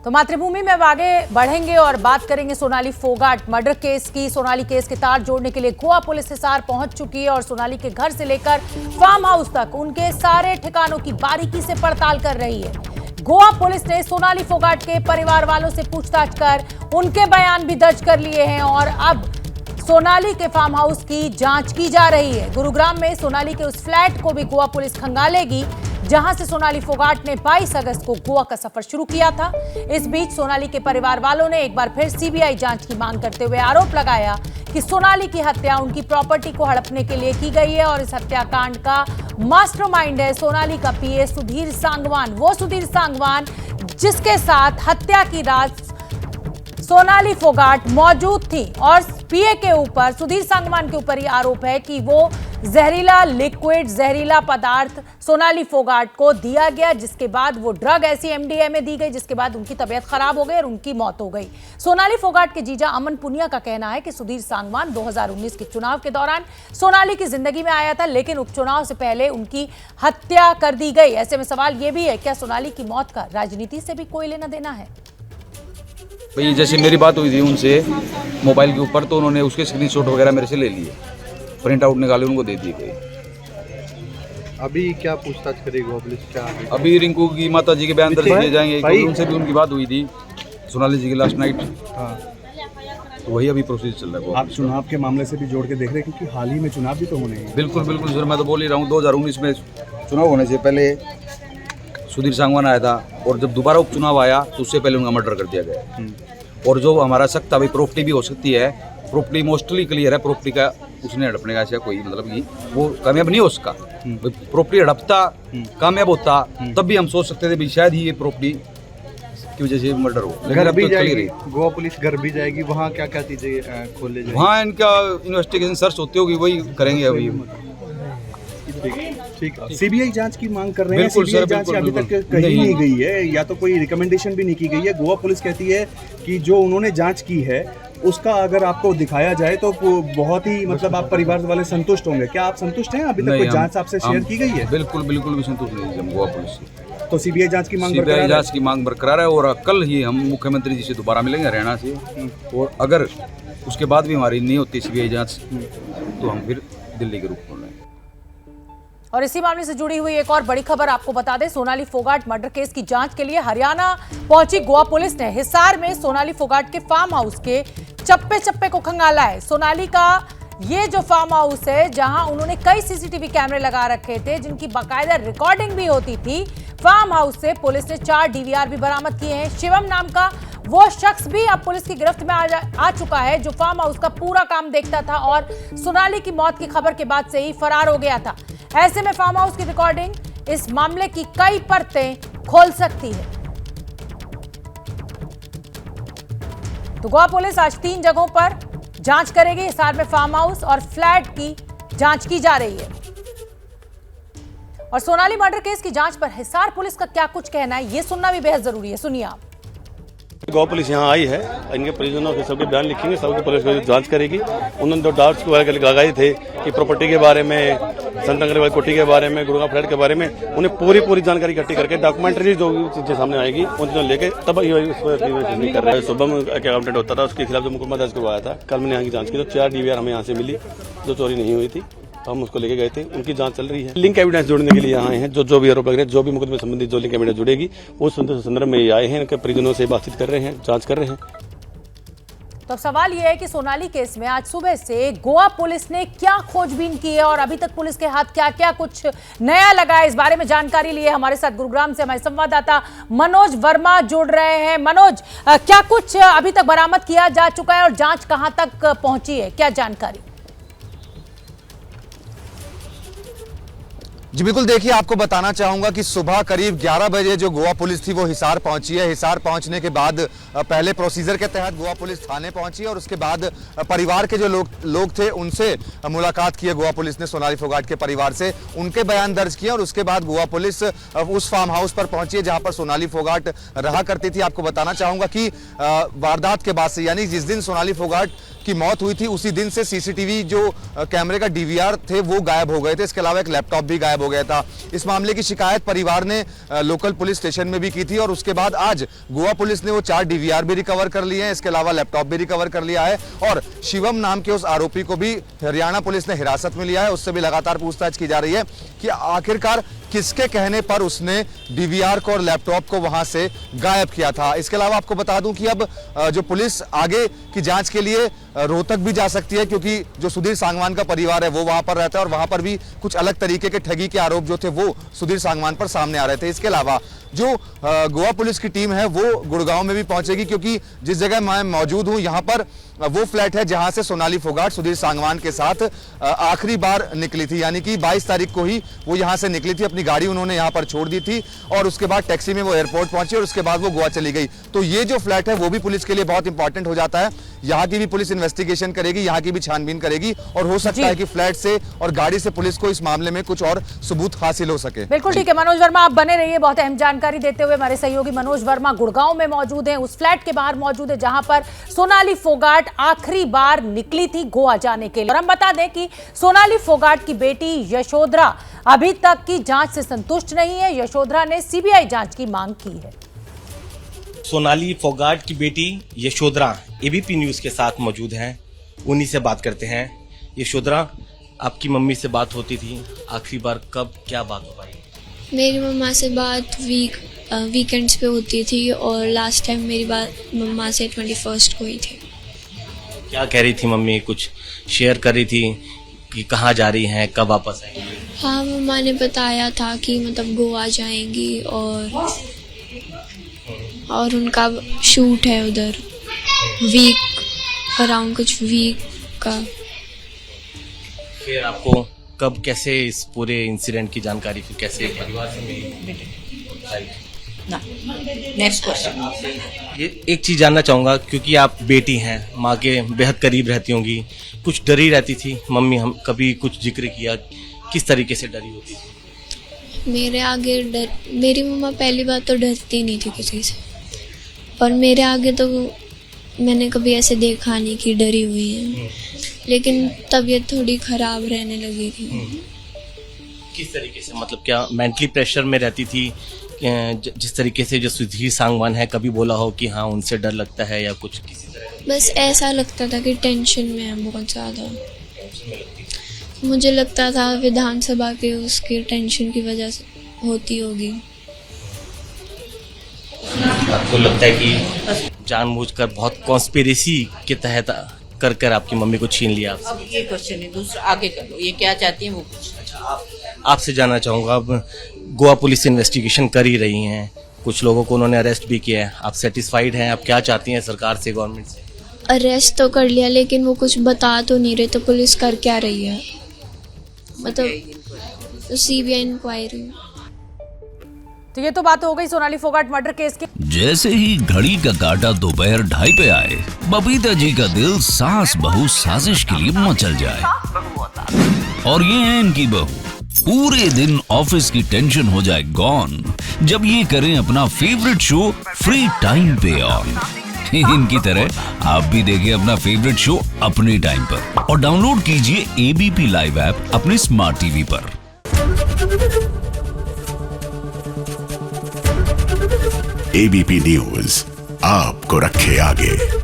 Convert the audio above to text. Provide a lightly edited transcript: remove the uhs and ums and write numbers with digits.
तो मातृभूमि में अब आगे बढ़ेंगे और बात करेंगे सोनाली फोगाट मर्डर केस की। सोनाली केस के तार जोड़ने के लिए गोवा पुलिस हिसार पहुंच चुकी है और सोनाली के घर से लेकर फार्म हाउस तक उनके सारे ठिकानों की बारीकी से पड़ताल कर रही है। गोवा पुलिस ने सोनाली फोगाट के परिवार वालों से पूछताछ कर उनके बयान भी दर्ज कर लिए हैं और अब सोनाली के फार्म हाउस की जांच की जा रही है। गुरुग्राम में सोनाली के उस फ्लैट को भी गोवा पुलिस खंगालेगी जहां से सोनाली फोगाट ने 22 अगस्त को गोवा का सफर शुरू किया था। इस बीच सोनाली के परिवार वालों ने एक बार फिर सीबीआई जांच की मांग करते हुए आरोप लगाया कि सोनाली की हत्या उनकी प्रॉपर्टी को हड़पने के लिए की गई है और इस हत्याकांड का मास्टरमाइंड है सोनाली का पीए सुधीर सांगवान। वो सुधीर सांगवान जिसके साथ हत्या की रात सोनाली फोगाट मौजूद थी और पीए के ऊपर सुधीर सांगवान के ऊपर ये आरोप है कि वो जहरीला लिक्विड जहरीला पदार्थ सोनाली फोगाट को दिया गया, जिसके बाद वो ड्रग ऐसी एमडीए में दी गई जिसके बाद उनकी तबीयत खराब हो गई और उनकी मौत हो गई। सोनाली फोगाट के जीजा अमन पुनिया का कहना है कि सुधीर सांगवान 2019 के चुनाव के दौरान सोनाली की जिंदगी में आया था, लेकिन उपचुनाव से पहले उनकी हत्या कर दी गई। ऐसे में सवाल ये भी है, क्या सोनाली की मौत का राजनीति से भी कोई लेना देना है? भाई जैसे मेरी बात हुई थी उनसे मोबाइल के ऊपर, तो उन्होंने उसके स्क्रीनशॉट वगैरह मेरे से ले लिए, प्रिंट आउट निकाले, उनको दे दिए गए। अभी क्या पूछताछ करेगी पुलिस? क्या अभी रिंकू की माता जी के बयान दर्ज किए जाएंगे क्योंकि उनसे भी उनकी बात हुई थी सोनाली जी की लास्ट नाइट। हाँ, तो वही अभी प्रोसीजर चल रहा है। आप चुनाव के मामले से भी जोड़ के देख रहे हैं क्योंकि हाल ही में चुनाव भी तो होने हैं। बिल्कुल बिल्कुल सर, मैं तो बोल ही रहा हूँ 2019 में चुनाव होने से पहले सुधीर सांगवान आया था और जब दोबारा उपचुनाव आया तो उससे पहले उनका मर्डर कर दिया गया। और जो हमारा शक था भाई प्रॉपर्टी भी हो सकती है, प्रॉपर्टी मोस्टली क्लियर है, प्रॉपर्टी का उसने हड़पने का ऐसा कोई मतलब कि वो कामयाब नहीं हो उसका। प्रॉपर्टी हड़पता कामयाब होता तब भी हम सोच सकते थे भाई शायद ही ये प्रॉपर्टी की वजह से मर्डर हो, लेकिन घर अब भी तो जाएगी, क्लियर है। गोवा पुलिस घर भी जाएगी, वहाँ क्या क्या चीजें खोले जाएगी? वहाँ इनका इन्वेस्टिगेशन सर्च होती होगी, वही करेंगे अभी। ठीक है। सीबीआई जांच की मांग कर रहे हैं। बिल्कुल सीबीआई सर, जांच बिल्कुल, अभी तक बिल्कुल। कहीं नहीं। नहीं गई है या तो कोई रिकमेंडेशन भी नहीं की गई है। गोवा पुलिस कहती है कि जो उन्होंने जांच की है उसका अगर आपको दिखाया जाए तो बहुत ही मतलब आप परिवार वाले संतुष्ट होंगे। क्या आप संतुष्ट हैं? अभी तक कोई जांच आपसे शेयर की गई है? बिल्कुल बिल्कुल भी संतुष्ट नहीं है हम गोवा पुलिस से। तो सीबीआई जांच की मांग सीबीआई जांच की मांग बरकरार है और कल ही हम मुख्यमंत्री जी से दोबारा मिलेंगे हरियाणा से, और अगर उसके बाद भी हमारी नहीं होती सीबीआई जांच तो हम फिर दिल्ली के रूप में। और इसी मामले से जुड़ी हुई एक और बड़ी खबर आपको बता दें, सोनाली फोगाट मर्डर केस की जांच के लिए हरियाणा पहुंची गोवा पुलिस ने हिसार में सोनाली फोगाट के फार्म हाउस के चप्पे चप्पे को खंगाला है। सोनाली का ये जो फार्म हाउस है जहां उन्होंने कई सीसीटीवी कैमरे लगा रखे थे जिनकी बाकायदा रिकॉर्डिंग भी होती थी, फार्म हाउस से पुलिस ने 4 डीवीआर भी बरामद किए हैं। शिवम नाम का वो शख्स भी अब पुलिस की गिरफ्त में आ चुका है जो फार्म हाउस का पूरा काम देखता था और सोनाली की मौत की खबर के बाद से ही फरार हो गया था। ऐसे में फार्म हाउस की रिकॉर्डिंग इस मामले की कई परतें खोल सकती है। तो गोवा पुलिस आज 3 जगहों पर जांच करेगी। हिसार में फार्म हाउस और फ्लैट की जांच की जा रही है। और सोनाली मर्डर केस की जांच पर हिसार पुलिस का क्या कुछ कहना है, यह सुनना भी बेहद जरूरी है। सुनिए आप। गोवा पुलिस यहाँ आई है, इनके परिजनों के सबके बयान लिखेंगे, सबकी पुलिस जांच करेगी। उन्होंने जो डाउट्स लगाए थे कि प्रॉपर्टी के बारे में, संत अग्रवाल कोठी के बारे में, गुरुग्राम फ्लैट के बारे में, उन्हें पूरी जानकारी इकट्ठी करके डॉक्यूमेंट्री जो चीजें सामने आएगी उन चीजों लेके तब नहीं कर रहे हैं। शुभम अकाउंटेंट होता था, उसके खिलाफ जो मुकदमा दर्ज करवाया था, कल मैंने यहाँ की जांच की तो 4 डीवीआर हमें यहाँ से मिली जो चोरी नहीं हुई थी, हम उसको लेके गए थे, उनकी जांच चल रही है। लिंक एविडेंस जोड़ने के लिए यहाँ आए हैं, जो भी आरोप लग रहे हैं, जो भी मुकदमे संबंधित जो लिंक एविडेंस जुड़ेगी उस संदर्भ में आए हैं, इनके परिजनों से बातचीत कर रहे हैं, जांच कर रहे हैं। तो सवाल यह है कि सोनाली केस में आज सुबह से गोवा पुलिस ने क्या खोजबीन की है और अभी तक पुलिस के हाथ क्या क्या कुछ नया लगा है, इस बारे में जानकारी लिए हमारे साथ गुरुग्राम से हमारे संवाददाता मनोज वर्मा जुड़ रहे हैं। मनोज, क्या कुछ अभी तक बरामद किया जा चुका है और जांच कहां तक पहुंची है, क्या जानकारी? जी बिल्कुल, देखिए आपको बताना चाहूंगा कि सुबह करीब 11 बजे जो गोवा पुलिस थी वो हिसार पहुंची है। हिसार पहुंचने के बाद पहले प्रोसीजर के तहत गोवा पुलिस थाने पहुंची और उसके बाद परिवार के जो लोग थे उनसे मुलाकात की है गोवा पुलिस ने, सोनाली फोगाट के परिवार से, उनके बयान दर्ज किए और उसके बाद गोवा पुलिस उस फार्म हाउस पर पहुंची है जहां पर सोनाली फोगाट रहा करती थी। आपको बताना चाहूंगा कि वारदात के बाद से, यानी जिस दिन सोनाली फोगाट की मौत हुई थी उसी दिन से सीसीटीवी जो कैमरे का डीवीआर थे वो गायब हो गए थे। इसके अलावा एक लैपटॉप भी गायब हो गया था। इस मामले की शिकायत परिवार ने लोकल पुलिस स्टेशन में भी की थी और उसके बाद आज गोवा पुलिस ने वो 4 डीवीआर भी रिकवर कर लिए हैं। इसके अलावा लैपटॉप भी रिकवर कर लिया है और शिवम नाम के उस आरोपी को भी हरियाणा पुलिस ने हिरासत में लिया है। उससे भी लगातार पूछताछ की जा रही है कि आखिरकार किसके कहने पर उसने डीवीआर को और लैपटॉप को वहां से गायब किया था। इसके अलावा आपको बता दूं कि अब जो पुलिस आगे की जांच के लिए रोहतक भी जा सकती है, क्योंकि जो सुधीर सांगवान का परिवार है वो वहां पर रहता है और वहां पर भी कुछ अलग तरीके के ठगी के आरोप जो थे वो सुधीर सांगवान पर सामने आ रहे थे। इसके अलावा जो गोवा पुलिस की टीम है वो गुड़गांव में भी पहुंचेगी, क्योंकि जिस जगह मैं मौजूद हूं यहां पर वो फ्लैट है जहां से सोनाली फोगाट सुधीर सांगवान के साथ आखिरी बार निकली थी, यानी कि 22 तारीख को ही वो यहां से निकली थी। अपनी गाड़ी उन्होंने यहां पर छोड़ दी थी और उसके बाद टैक्सी में वो एयरपोर्ट पहुंची और उसके बाद वो गोवा चली गई। तो ये जो फ्लैट है वो भी पुलिस के लिए बहुत इंपॉर्टेंट हो जाता है। यहाँ की भी पुलिस इन्वेस्टिगेशन करेगी, यहाँ की भी छानबीन करेगी और हो सकता है कि फ्लैट से और गाड़ी से पुलिस को इस मामले में कुछ और सबूत हासिल हो सके। बिल्कुल ठीक है मनोज वर्मा, आप बने रहिए। बहुत अहम जानकारी देते हुए हमारे सहयोगी मनोज वर्मा गुड़गांव में मौजूद हैं, उस फ्लैट के बाहर मौजूद है जहां पर सोनाली फोगाट आखिरी बार निकली थी गोवा जाने के लिए। और हम बता दें कि सोनाली फोगाट की बेटी यशोधरा अभी तक की जांच से संतुष्ट नहीं है। यशोधरा ने सीबीआई जांच की मांग की है। सोनाली फोगाट की बेटी यशोधरा एबीपी न्यूज के साथ मौजूद हैं, उन्हीं से बात करते हैं। यशोधरा, आपकी मम्मी से बात होती थी, आखिरी बार कब क्या बात हो पाई? मेरी मम्मा से बात वीकेंड्स पे होती थी और लास्ट टाइम मेरी बात मम्मा से 21 को हुई थी। क्या कह रही थी मम्मी? कुछ शेयर कर रही थी कि कहाँ जा रही हैं, कब वापस आएंगी? हाँ, मम्मा ने बताया था कि मतलब गोवा जाएंगी और उनका शूट है उधर अराउंड कुछ वीक का। फिर आपको कब कैसे इस पूरे इंसिडेंट की जानकारी फिर कैसे परिवार से मिली? Next question. ये एक चीज़ जानना चाहूँगा, क्योंकि आप बेटी हैं, माँ के बेहद करीब रहती होंगी, कुछ डरी रहती थी मम्मी? हम कभी कुछ जिक्र किया किस तरीके से डरी होती थी? मेरे आगे मेरी मम्मा पहली बात तो डरती नहीं थी किसी से, और मेरे आगे तो मैंने कभी ऐसे देखा नहीं कि डरी हुई है, लेकिन तबीयत थोड़ी खराब रहने लगी थी। किस तरीके से, मतलब क्या मेंटली प्रेशर में रहती थी? जिस तरीके से जो सुधीर सांगवान है, कभी बोला हो कि हाँ उनसे डर लगता है या कुछ किसी तरह? बस ऐसा लगता था कि टेंशन में है बहुत ज़्यादा। मुझे लगता था विधानसभा के उसकी टेंशन की वजह से होती होगी। आपको लगता है कि जानबूझकर बहुत कॉन्स्पिरेसी के तहत कर आपकी मम्मी को छीन लिया आपसे? अब ये क्वेश्चन है, दूसरा आगे कर लो, ये क्या चाहती हैं वो कुछ। अच्छा, आपसे जानना चाहूँगा, अब गोवा पुलिस इन्वेस्टिगेशन कर ही रही हैं, कुछ लोगों को उन्होंने अरेस्ट भी किया है, आप सेटिस्फाइड हैं? आप क्या चाहती हैं सरकार से, गवर्नमेंट से? अरेस्ट तो कर लिया, लेकिन वो कुछ बता तो नहीं रहे, तो पुलिस कर क्या रही है? मतलब सीबीआई इंक्वायरी। तो ये तो बात हो गई सोनाली फोगाट मर्डर केस की। जैसे ही घड़ी का काटा दोपहर 2:30 पे आए, बबीता जी का दिल सास बहू साजिश के लिए मचल जाए। और ये है इनकी बहू, पूरे दिन ऑफिस की टेंशन हो जाए गॉन जब ये करें अपना फेवरेट शो फ्री टाइम पे ऑन। इनकी तरह आप भी देखिए अपना फेवरेट शो अपने टाइम पर और डाउनलोड कीजिए एबीपी लाइव ऐप अपने स्मार्ट टीवी पर। एबीपी न्यूज आपको रखे आगे।